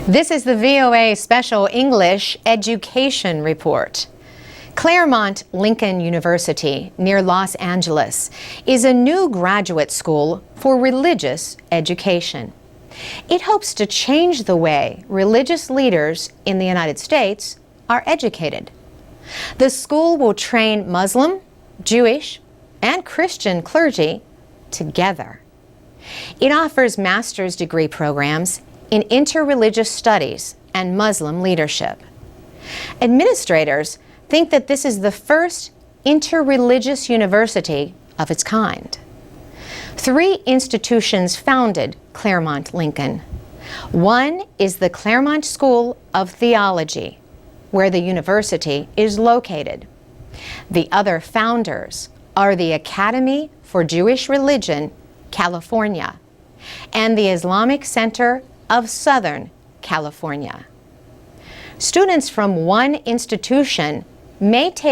This is the VOA Special English Education Report. Claremont Lincoln University, near Los Angeles, is a new graduate school for religious education. It hopes to change the way religious leaders in the United States are educated. The school will train Muslim, Jewish, and Christian clergy together. It offers master's degree programs in interreligious studies and Muslim leadership. Administrators think that this is the first interreligious university of its kind. 3 institutions founded Claremont Lincoln. One is the Claremont School of Theology, where the university is located. The other founders are the Academy for Jewish Religion, California, and the Islamic Center of Southern California. Students from one institution may take